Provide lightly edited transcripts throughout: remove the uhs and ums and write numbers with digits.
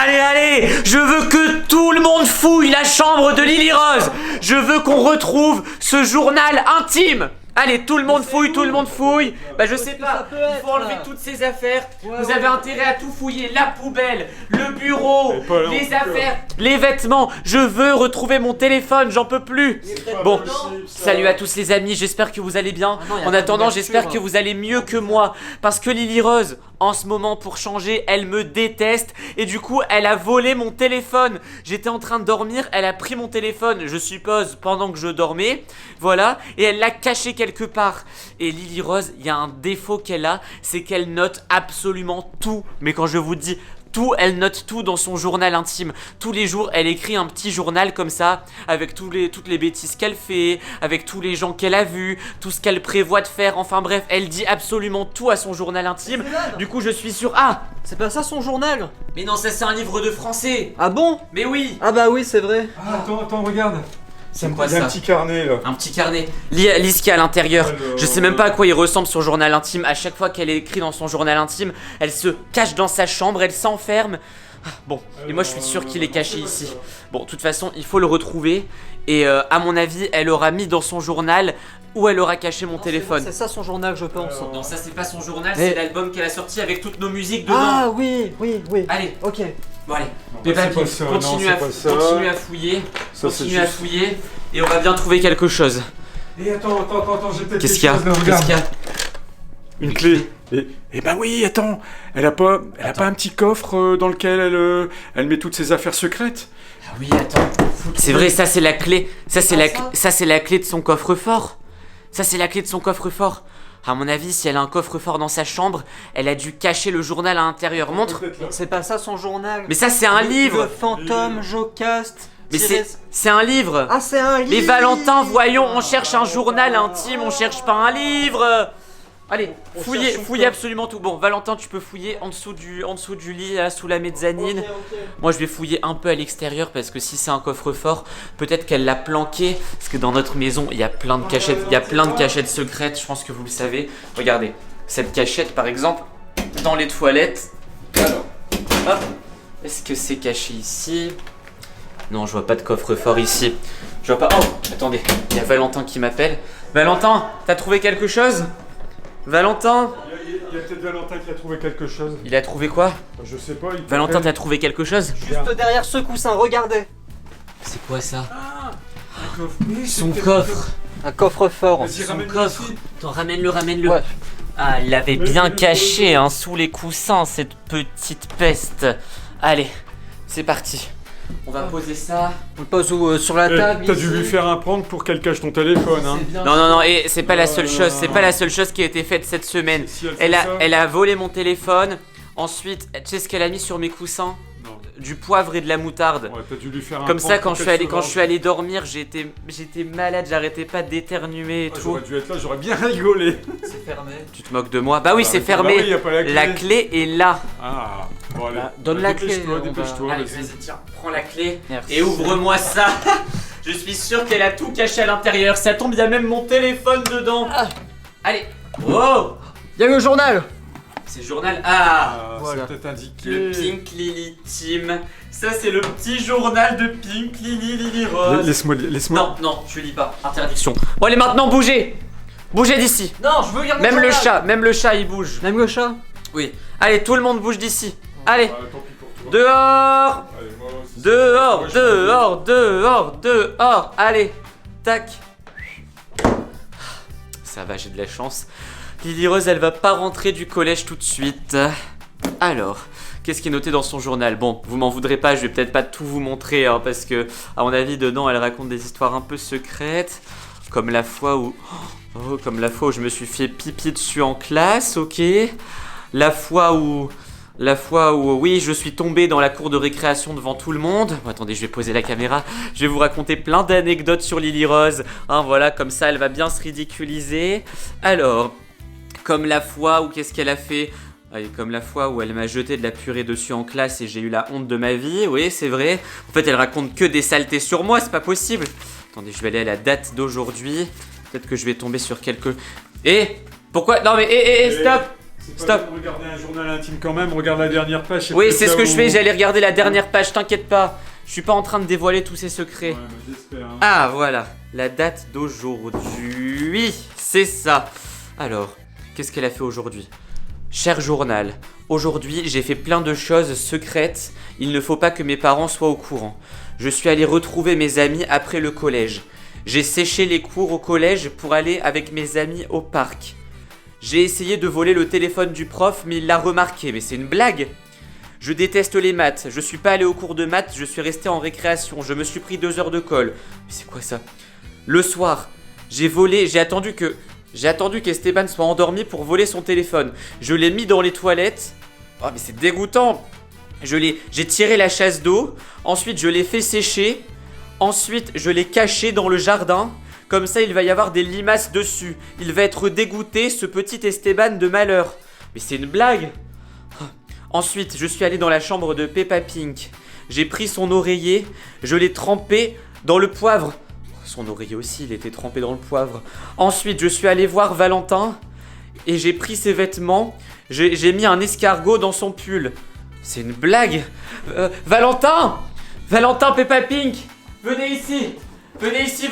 Allez, je veux que tout le monde fouille la chambre de Lily Rose. Je veux qu'on retrouve ce journal intime. Allez, tout le monde fouille. Bah je sais pas, il faut enlever toutes ces affaires. Vous avez intérêt à tout fouiller, la poubelle, le bureau, les affaires, les vêtements. Je veux retrouver mon téléphone, j'en peux plus. Bon, salut à tous les amis, j'espère que vous allez bien. En attendant, j'espère que vous allez mieux que moi. Parce que Lily Rose, en ce moment, pour changer, elle me déteste. Et du coup, elle a volé mon téléphone. J'étais en train de dormir, elle a pris mon téléphone, je suppose, pendant que je dormais. Voilà, et elle l'a caché quelque part. Et Lily Rose, il y a un défaut qu'elle a, c'est qu'elle note absolument tout. Mais quand je vous dis tout, elle note tout dans son journal intime. Tous les jours, elle écrit un petit journal comme ça, avec toutes les bêtises qu'elle fait, avec tous les gens qu'elle a vus, tout ce qu'elle prévoit de faire. Enfin bref, elle dit absolument tout à son journal intime. Du coup, je suis sûr... Ah, c'est pas ça son journal? Mais non, ça c'est un livre de français. Ah bon? Mais oui. Ah bah oui, c'est vrai. Ah, attends, regarde. C'est quoi ça? Il y a un petit carnet là. Un petit carnet. Lis ce qu'il y a à l'intérieur. Je sais même pas à quoi il ressemble son journal intime. À chaque fois qu'elle écrit dans son journal intime, elle se cache dans sa chambre, elle s'enferme. Bon, et moi je suis sûr qu'il est caché ici. Bon, de toute façon, il faut le retrouver. Et à mon avis, elle aura mis dans son journal où elle aura caché mon téléphone. C'est ça son journal, je pense. Non, ça c'est pas son journal, c'est l'album qu'elle a sorti avec toutes nos musiques dedans. Ah oui. Allez, ok. bon allez, continue à fouiller, et on va bien trouver quelque chose. Et attends, j'ai peut-être Qu'est-ce qu'il y a? Une clé. Et bah oui, attends, elle a pas un petit coffre dans lequel elle met toutes ses affaires secrètes? Ah oui, attends. C'est vrai, ça c'est la clé. Ça c'est la clé de son coffre-fort. À mon avis, si elle a un coffre-fort dans sa chambre, elle a dû cacher le journal à l'intérieur. Montre. C'est pas ça son journal. Mais ça c'est un livre. Le fantôme, Jocast. Mais c'est un livre. Ah, c'est un livre. Mais Valentin, voyons, on cherche un journal intime, on cherche pas un livre. Allez, fouillez absolument tout. Bon, Valentin, tu peux fouiller en dessous du lit, là, sous la mezzanine. Ok. Moi, je vais fouiller un peu à l'extérieur parce que si c'est un coffre-fort, peut-être qu'elle l'a planqué. Parce que dans notre maison, il y a plein de cachettes, secrètes. Je pense que vous le savez. Regardez, cette cachette, par exemple, dans les toilettes. Alors, hop, est-ce que c'est caché ici? Non, je vois pas de coffre-fort ici. Je vois pas. Oh, attendez, il y a Valentin qui m'appelle. Valentin, t'as trouvé quelque chose? Valentin? Il y a peut-être Valentin qui a trouvé quelque chose. Il a trouvé quoi? Je sais pas. Valentin, t'as trouvé quelque chose? Juste derrière ce coussin, regardez. C'est quoi ça? Un coffre. Son coffre. Un coffre-fort. Vas-y, Son ramène-le coffre. ici. Attends, ramène-le. Ouais. Ah, il l'avait bien caché hein, sous les coussins, cette petite peste. Allez, c'est parti. On va poser ça. On le pose où? Sur la table? T'as dû lui faire un prank pour qu'elle cache ton téléphone, hein. Non, et c'est pas la seule chose, c'est pas la seule chose qui a été faite cette semaine. Si Elle a volé mon téléphone. Ensuite, tu sais ce qu'elle a mis sur mes coussins? Non. Du poivre et de la moutarde. Ouais, t'as dû lui faire un Comme prank ça, pour quand qu'elle je suis allé dormir, j'étais malade, j'arrêtais pas d'éternuer et tout. J'aurais dû être là, j'aurais bien rigolé. C'est fermé. Tu te moques de moi? Bah oui, c'est fermé. Bah oui, y a pas la clé. La clé est là. Ah, bon allez. Bah, donne la clé, Dépêche-toi, Allez, vas-y. vas-y, tiens, prends la clé Merci. et ouvre-moi ça. Je suis sûr qu'elle a tout caché à l'intérieur. Ça tombe, il y a même mon téléphone dedans. Allez. Oh, Il y a le journal. c'est le journal. Ah, Voilà. C'est peut-être indiqué. le Pink Lily Team. Ça, c'est le petit journal de Pink Lily Rose. Laisse-moi. Non, je lis pas. Interdiction. Bon, allez, maintenant, bougez. Bougez d'ici. Non, je veux lire Même journal. le chat, il bouge. Même le chat. Oui. Allez, tout le monde bouge d'ici. Allez. Ah, tant pis pour toi. Dehors. Allez, moi aussi. Dehors, Moi, je dehors. Allez, tac. Ça va, j'ai de la chance. Lily Rose, elle va pas rentrer du collège tout de suite. Alors, qu'est-ce qui est noté dans son journal? Bon, vous m'en voudrez pas, je vais peut-être pas tout vous montrer, hein, parce que, à mon avis, dedans, elle raconte des histoires un peu secrètes. Comme la fois où je me suis fait pipi dessus en classe, ok. La fois où, oui, je suis tombé dans la cour de récréation devant tout le monde. Bon, attendez, je vais poser la caméra. Je vais vous raconter plein d'anecdotes sur Lily Rose. Hein, voilà, comme ça, elle va bien se ridiculiser. Alors, comme la fois où, qu'est-ce qu'elle a fait? Comme la fois où elle m'a jeté de la purée dessus en classe et j'ai eu la honte de ma vie. Oui, c'est vrai. En fait, elle raconte que des saletés sur moi, c'est pas possible. Attendez, je vais aller à la date d'aujourd'hui. Peut-être que je vais tomber sur quelques... Pourquoi? Non mais, stop! Stop. Regarder un journal intime quand même, regarde la dernière page. Oui, c'est ce que je fais, j'allais regarder la dernière page, t'inquiète pas. Je suis pas en train de dévoiler tous ses secrets. Ouais, mais j'espère. Hein. Ah, voilà, la date d'aujourd'hui, c'est ça. Alors, qu'est-ce qu'elle a fait aujourd'hui? Cher journal, aujourd'hui j'ai fait plein de choses secrètes, il ne faut pas que mes parents soient au courant. Je suis allé retrouver mes amis après le collège. J'ai séché les cours au collège pour aller avec mes amis au parc. J'ai essayé de voler le téléphone du prof, mais il l'a remarqué, mais c'est une blague. Je déteste les maths, je suis pas allé au cours de maths, je suis resté en récréation, je me suis pris 2 heures de colle. Mais c'est quoi ça? Le soir, j'ai attendu qu'Esteban soit endormi pour voler son téléphone. Je l'ai mis dans les toilettes. Oh mais c'est dégoûtant. J'ai tiré la chasse d'eau, ensuite je l'ai fait sécher, ensuite je l'ai caché dans le jardin. Comme ça il va y avoir des limaces dessus. Il va être dégoûté, ce petit Esteban de malheur. Mais c'est une blague. Ensuite, je suis allé dans la chambre de Peppa Pink. J'ai pris son oreiller, je l'ai trempé dans le poivre. Son oreiller aussi, il était trempé dans le poivre. Ensuite, je suis allé voir Valentin et j'ai pris ses vêtements. J'ai mis un escargot dans son pull. C'est une blague. Valentin, Peppa Pink, venez ici. Venez ici,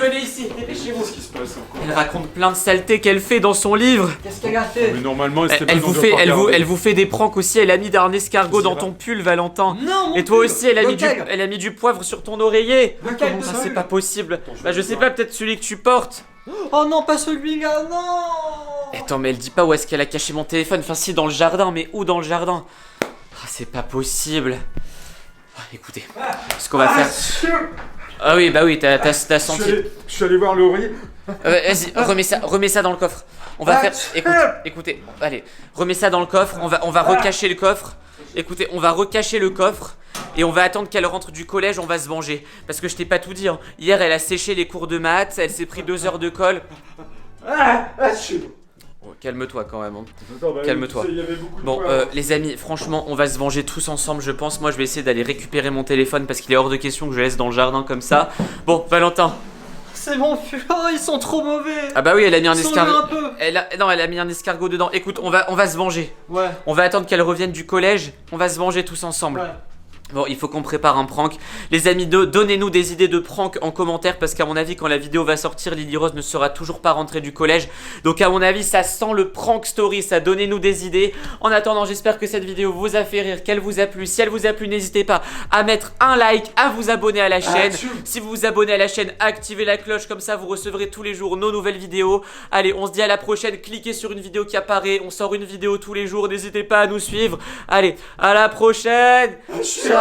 dépêchez-vous. Qu'est-ce qui se passe encore? Elle raconte plein de saletés qu'elle fait dans son livre. Qu'est-ce qu'elle a fait? Mais normalement, Elle vous fait des pranks aussi. Elle a mis un escargot dans ton pull, Valentin. Non, mon Et toi pull. aussi, elle a Lequel? mis du poivre sur ton oreiller. Lequel de Ça, celui-là? c'est pas possible. Bah, je sais pas, peut-être celui que tu portes. Oh non, pas celui-là, non. Attends, mais elle dit pas où est-ce qu'elle a caché mon téléphone. Enfin, si, dans le jardin, mais où dans le jardin? Ah, c'est pas possible. Ah, écoutez, ce qu'on va faire. Ah oui, bah oui, t'as senti. Je suis allé voir l'oreiller. Vas-y, remets ça dans le coffre. On va faire. Écoutez, allez, remets ça dans le coffre. On va recacher le coffre. Écoutez, on va recacher le coffre et on va attendre qu'elle rentre du collège. On va se venger. Parce que je t'ai pas tout dit. Hein. Hier, elle a séché les cours de maths. Elle s'est pris 2 heures de colle. Oh, calme-toi quand même. Hein. Calme-toi. Bon, les amis, franchement, on va se venger tous ensemble, je pense. Moi, je vais essayer d'aller récupérer mon téléphone parce qu'il est hors de question que je le laisse dans le jardin comme ça. Bon, Valentin. C'est mon pull. Oh, ils sont trop mauvais. Ah bah oui, elle a mis un Sans-le escargot. un peu. Elle a mis un escargot dedans. Écoute, on va se venger. Ouais. On va attendre qu'elle revienne du collège. On va se venger tous ensemble. Ouais. Bon, il faut qu'on prépare un prank. Les amis, donnez-nous des idées de prank en commentaire parce qu'à mon avis, quand la vidéo va sortir, Lily Rose ne sera toujours pas rentrée du collège. Donc à mon avis, ça sent le prank story, ça. Donnez-nous des idées. En attendant, j'espère que cette vidéo vous a fait rire, qu'elle vous a plu. Si elle vous a plu, n'hésitez pas à mettre un like, à vous abonner à la chaîne. Si vous vous abonnez à la chaîne, activez la cloche, comme ça vous recevrez tous les jours nos nouvelles vidéos. Allez, on se dit à la prochaine. Cliquez sur une vidéo qui apparaît. On sort une vidéo tous les jours. N'hésitez pas à nous suivre. Allez, à la prochaine. Ciao.